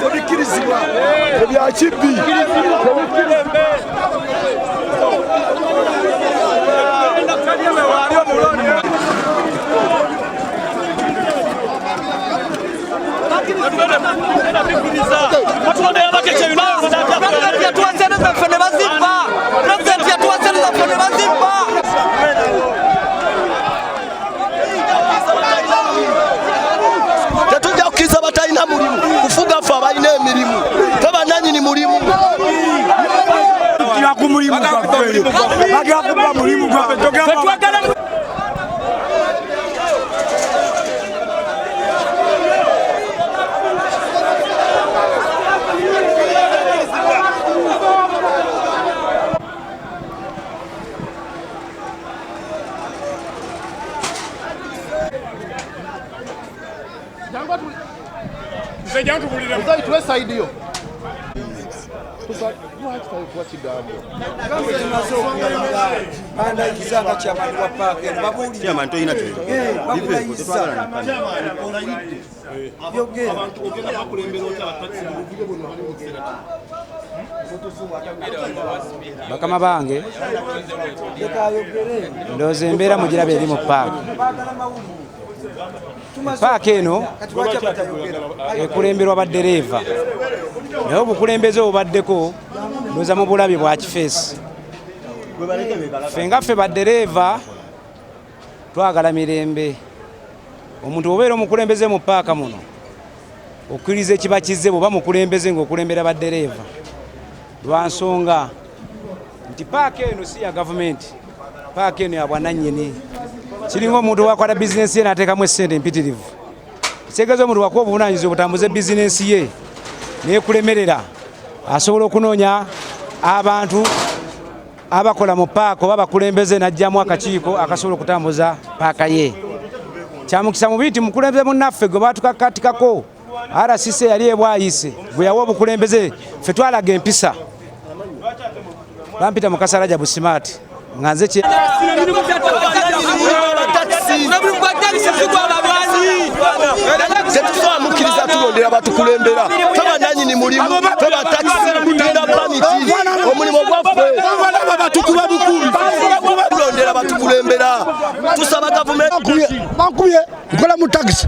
Ebikirizibwa ebya kibbi tetujja kukkiriza batalina mulimu kufuga ffe abalina emirimu tebananyini mulimu bakama bange ndowooza embeera mugiraba eri mu paaka. Paaka eno ekulemberwa baddereeva naye obukulembeze obubaddeko ndowooza mu bulabi bwa kifeesi. Ffe nga ffe baddereeva twagala mirembe. Omuntu obeera omukulembeze mu paaka muno okkiriza ekiba kizze bw'oba mukulembeze ng'okulembera baddereeva lwa nsonga nti paaka eno si ya gavumenti, paaka eno ya bwanannyini. Kiringa omuntu wakwata bizinensi ye n'ateekamu essente empitirivu, kitegeeza omuntu wakuwa obuvunaanyizibwa butambuze bizinensi ye n'ekulemerera, asobola okunoonya abantu abakola mu paaka oba bakulembeze n'ajjamu akakiiko akasobola okutambuza paaka ye. Kyamukisa mubi nti mukulembeze munnaffe gwe batukakkatikako RCC yali ebwayise gwe yawa obukulembeze ffe twalaga empisa. Bampita mu Kasaraja Busimaati nga nze tetusobola tulondera batukulembera tebananyini mulimu tebatakisi tulina paniki omulimu gwaffe batukuba bukubi tulondera batukulembera tusaba gavumenti bankubye nkola mu takisi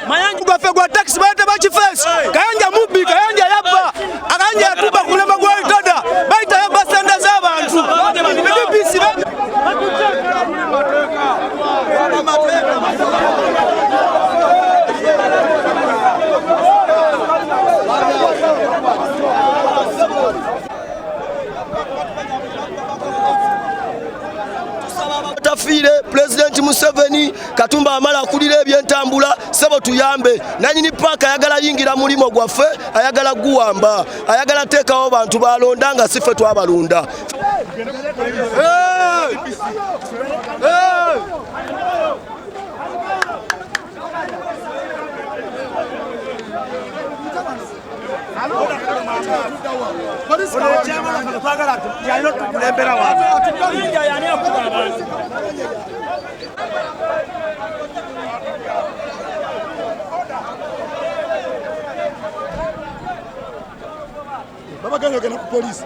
Mayanja gwafe gwa taxi bayita bakifeesi Kayanja mubbi Kayanja yabba akanja yatuba kulema gwa itoda bayita yabba senda z'abantu BBC tafire President Museveni Katumba amala akulira ebyentambula sebo tuyambe nanyini paaka ayagala yingira mulimo gwaffe ayagala guwamba ayagala teekawo bantu balonda nga sife twabalunda. Baba gani ogenda ku poliisi?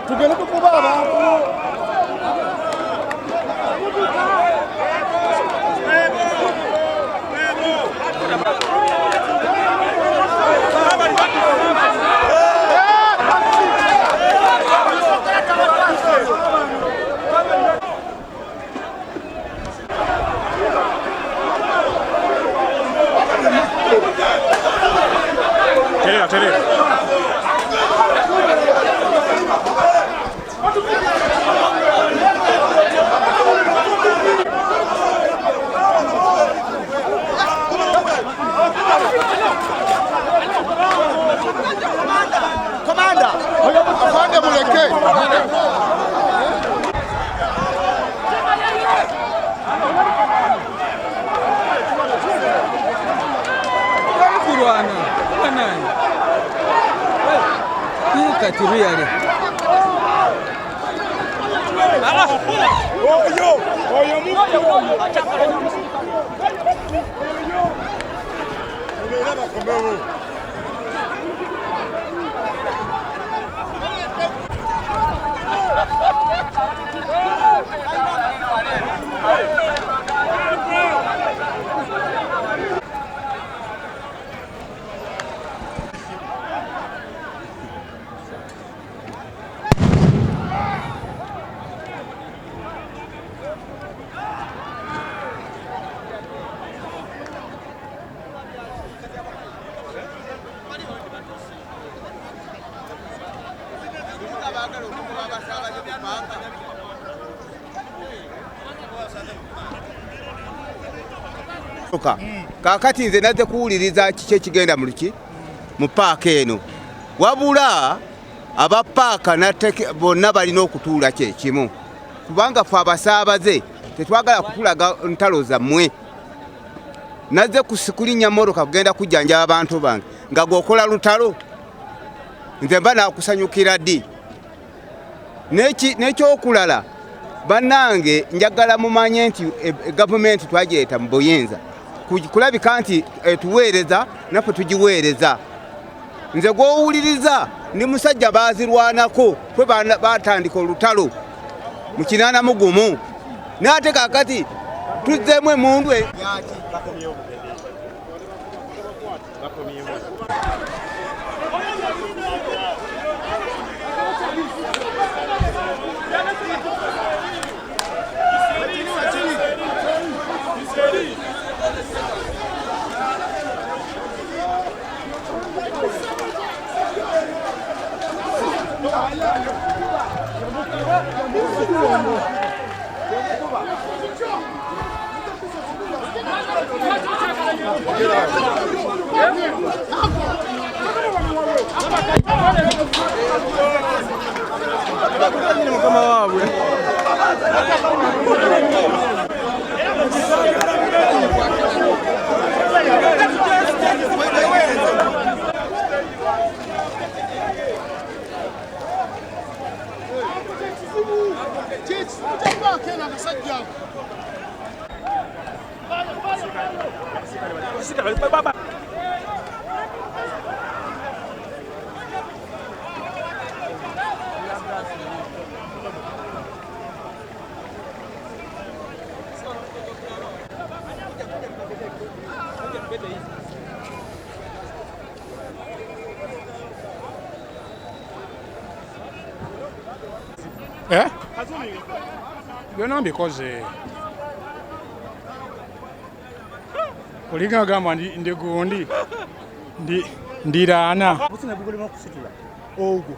Tugenda tukuba abantu. Terera. Komanda, afande muleke. kurwana banani katiriale kakati nze nazze kuwuliriza kiki ekigenda mu paaka eno wabula aba paaka bonna balina okutuula kyekimu kubanga ffe abasaabaze tetwagala kutulaga ntalo zammwe nazze kulinnya mmotoka kugenda kujjanjaba abantu bange nga gwokola lutalo nze mba nakusanyukira ddi n'ekyokulala bannange njagala mumanye nti gavumenti twagireeta mu buyinza kulabika nti tuweereza naffe tugiweereza nze gw'owuliriza ndi musajja baazirwanako kwe batandika olutalo mu 81 n'ate kaakati tuzzeemu emundwe byonna mbikoze olinga gamba ndi gundi ndiraana ogwo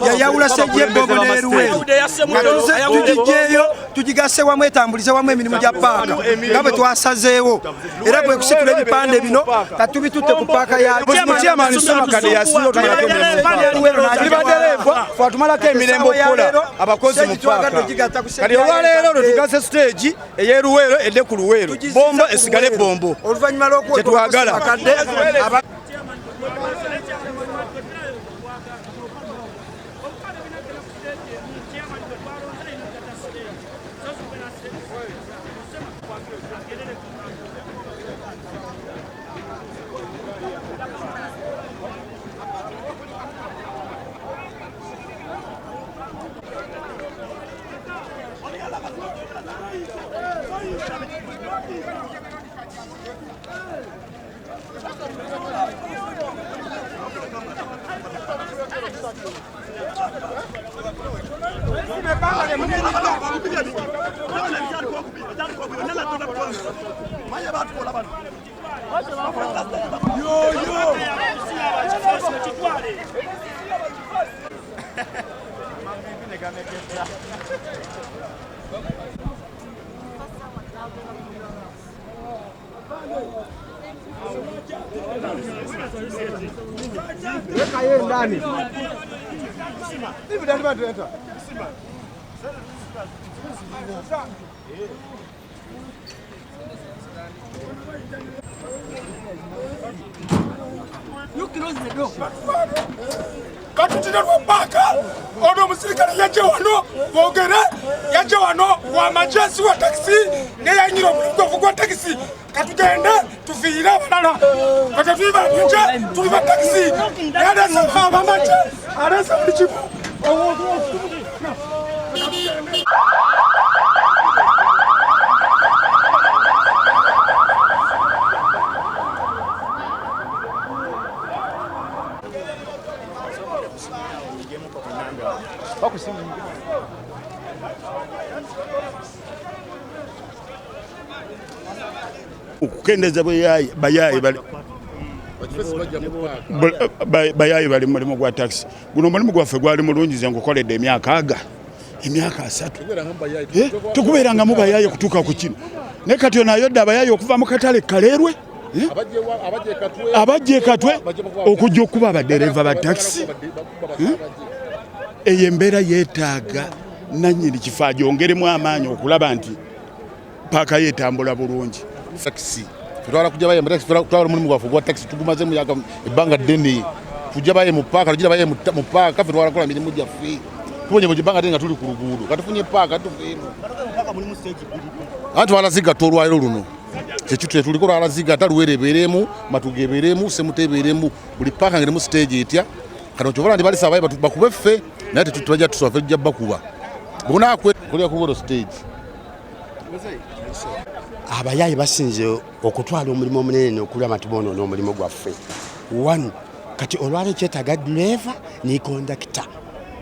yayawula sejjebbobo n'eruweru tugijeeyo tugigase wamu etambulize wamu emirimu gya paaka nga bwe twasazeewo era bwe kusitula ebipande bino katubitutte ku paaka yabadereeva fatumalako emirembe okukola abakozi mu paaka kati olwaleero lwetugase stage ey'eruweero edde ku luweero bombo esigale bombo oluvannyuma lw'okwetwagala katutira lw'oppaaka ono omusirikale yajja wano boogere yajja wano wamajasi wa takisi neyanyira omuligovu gwa takisi katugende tufiire abalala katetwibanije tuli ba takisi yalesa abamaje alesa buli kimu okukendeza bayayi bali mu mulimu gwa taxi guno omulimu gwaffe gwali mulungi ze ngukoledde emyaka 3 tukubeerangamu bayayi kutuuka ku kino naye kati ono ayodde abayayi okuva mu katale kaleerwe abajja ekatwe okujja okuba abadereeva ba taxi eyo embeera yeetaaga nannyini kifo agyongeremu amaanyi okulaba nti paaka yeetambula bulungi. Taxi tutwala kujja baye tutwala mulimu gwaffe gwa taxi tugumaze mu yaka ebbanga ddene kujja baye mu paaka tujja baye mu paaka ffe twala kola mirimu gyaffe tubonye bwe ebbanga ddene nga tuli ku luguudo katufunye paaka tuveemu anti walaziga tolwaliro luno kyekitule tuliko lwalaziga taluwereberemu matugeberemu semuteberemu buli paaka ngerimu stage etya kano kyobola ndi balisa abaye bakube ffe naye tetubajja tuswafe tujja bakuba bunakwe kulya ku stage. Abayayi basinze okutwala omulimu omunene okulaba tubono n'omulimu gwaffe. One, kati olwale kyetaaga driver ni conductor.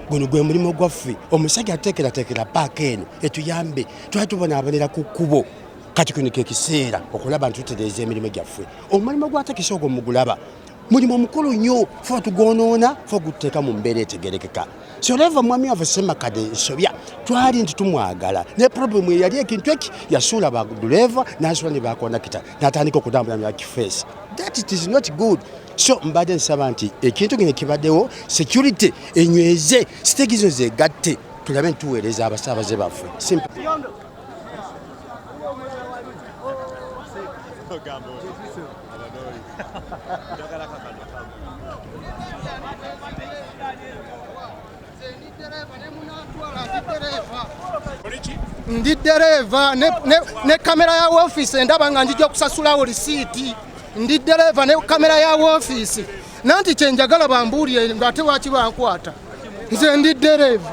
Guno gwe mulimu gwaffe. Omusajja ateekerateekera paaka eno etuyambe twali tubona abanera ku kkubo. Kati kuno ke kiseera okulaba nti tutereeza emirimu gyaffe. Omulimu gwa takisi ogwo mugulaba. Mulimu mukulu nnyo fo tugonoona fo guteeka mu mbeera etegerekeka. Soleva mwami waffe Ssemakadde Nsobya twali nti tumwagala ne problemu eyali ekintu eki yasuula ba driver n'asuula ne ba conductor n'atandika okutambula nga kifeesi. That it is not good. So mbadde nsaba nti ekintu kino kibaddewo security enyweze siteegi zo zeegatte tulabe ntuweereza abasaabaze baffe. Simple. Ndi dereva ne kamera ya office ndaba nga njija kusasulawo receipt. Ndi dereva ne kamera ya office nanti kyenjagala bambuulire ngate waki bankwata nze ndi dereva.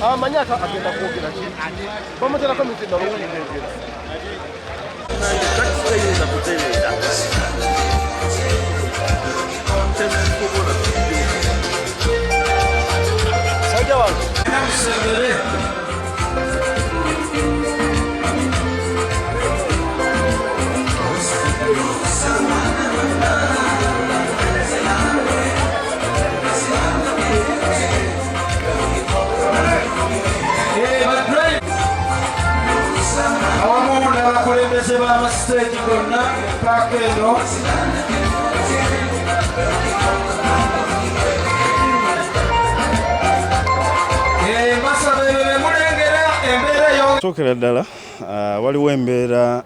Amanyaka agenda kwogera ki bamuterako mitenda olw'okuleengera takisitayinza kutereera sajja wange abakulembeze b'amasiteegi gonna paaka eno masabere mulengera embeera sookera ddala waliwo embeera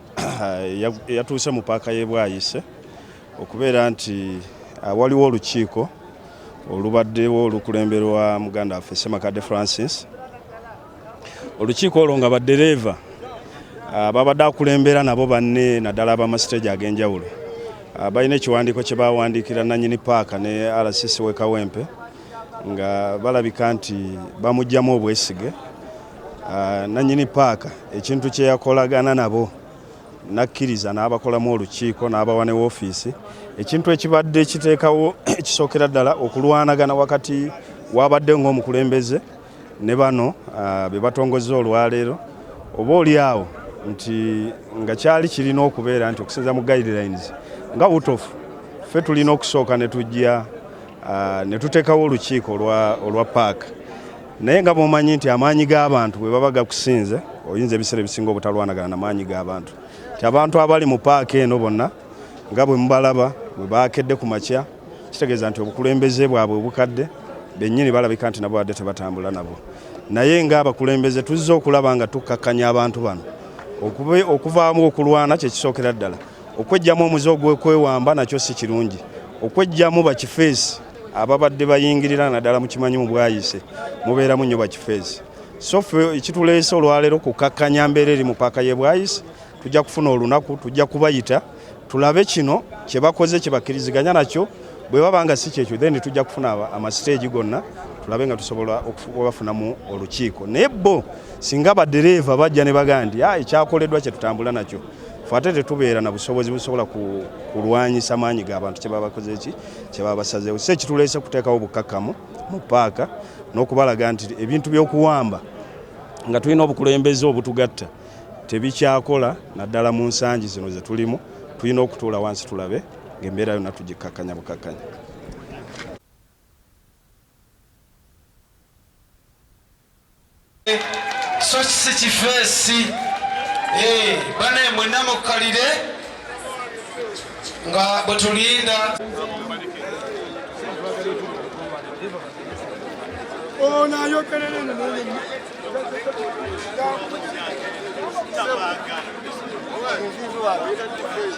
yatuuse mu paaka y'e Bwayise okubeera nti waliwo olukiiko olubaddewo olukulemberwa muganda waffe Ssemakadde Francis. Olukiiko olwo nga baddereeva babadde akulembera nabo banne naddala ab'amasiteegi ag'enjawulo balina ekiwandiiko kye bawandiikira nannyini paaka ne RCC w'e Kawempe nga balabika nti bamuggyamu obwesige. Nannyini paaka ekintu kye yakolagana nabo nakkiriza n'abakolamu olukiiko n'abawa ne woofiisi ekintu ekibadde kiteekawo ekisookera ddala okulwanagana wakati wabadde ng'omukulembeze ne bano be batongozza olwaleero oba oliawo nti nga kyali kirina okubeera nti okusinza mu guidelines nga butofu ffe tulina okusooka ne tujja ne tuteekawo olukiiko olwa paaka naye nga bw'omanyi nti amaanyi g'abantu bwe baba gakusinze oyinza ebiseera ebisinga obutalwanagana n'amaanyi g'abantu ti abantu abali mu paaka eno bonna nga bwe mubalaba bwe baakedde ku makya kitegeeza nti obukulembeze bwabwe obukadde bennyini balabika nti nabo badde tebatambula nabo naye ng'abakulembeze tuzze okulaba nga tukkakkanya abantu bano okuvaamu okulwana kyekisookera ddala okwejjamu omuze ogw'okwewamba nakyo si kirungi okwejjamu bakifeesi ababadde bayingirira naddala mu kimanyi mu Bwayise mubeeramu nnyo bakifeesi so ffe ekituleese olwaleero kukkakkanya mbeera eri mu paaka y'e Bwayise tujja kufuna olunaku tujja kubayita tulabe kino kye bakoze kye bakkiriziganya nakyo bwe baba nga si kyekyo then tujja kufuna amasiteegi gonna tulabe nga tusobola okubafunamu olukiiko naye bo singa baddereeva bajja ne bagaa nti ekyakoleddwa kye tutambula nakyo fe ate tetubeera na busobozi busobola kulwanyisa maanyi g'abantu kye baba bakoze ki kye baba basazeewo si ekituleese kuteekawo bukkakkamu mu paaka n'okubalaga nti ebintu by'okuwamba nga tulina obukulembeze obutugatta tebikyakola naddala mu nsangi zino ze tulimu tulina okutuula wansi tulabe ng'embeera yonna tugikkakkanya bukkakkanya. so si kifeesi bane mwenna mukkalire nga bwe tulinda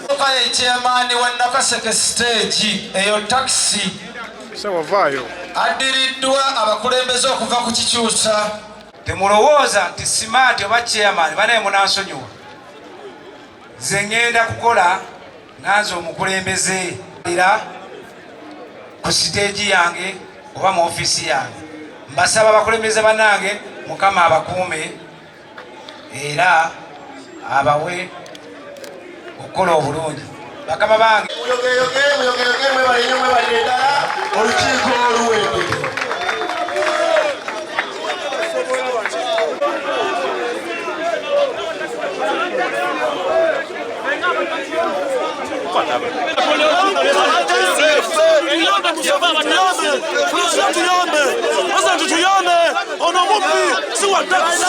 okaye chairman wa Nakaseke stage eyo taxi adiriddwa abakulembeze okuva ku kikyusa. Temulowooza nti simaati oba chairman banaye munansonyiwa. Nze ngenda kukola nanze omukulembeze era ku siteegi yange oba mu ofiisi yange. Mbasaba abakulembeze bannange Mukama abakuume era abawe okukola obulungi. Bakama bange muyogeyoge mwebalire ddala olukiiko oluwedde. Tuyombe ono mubbi si wa taxi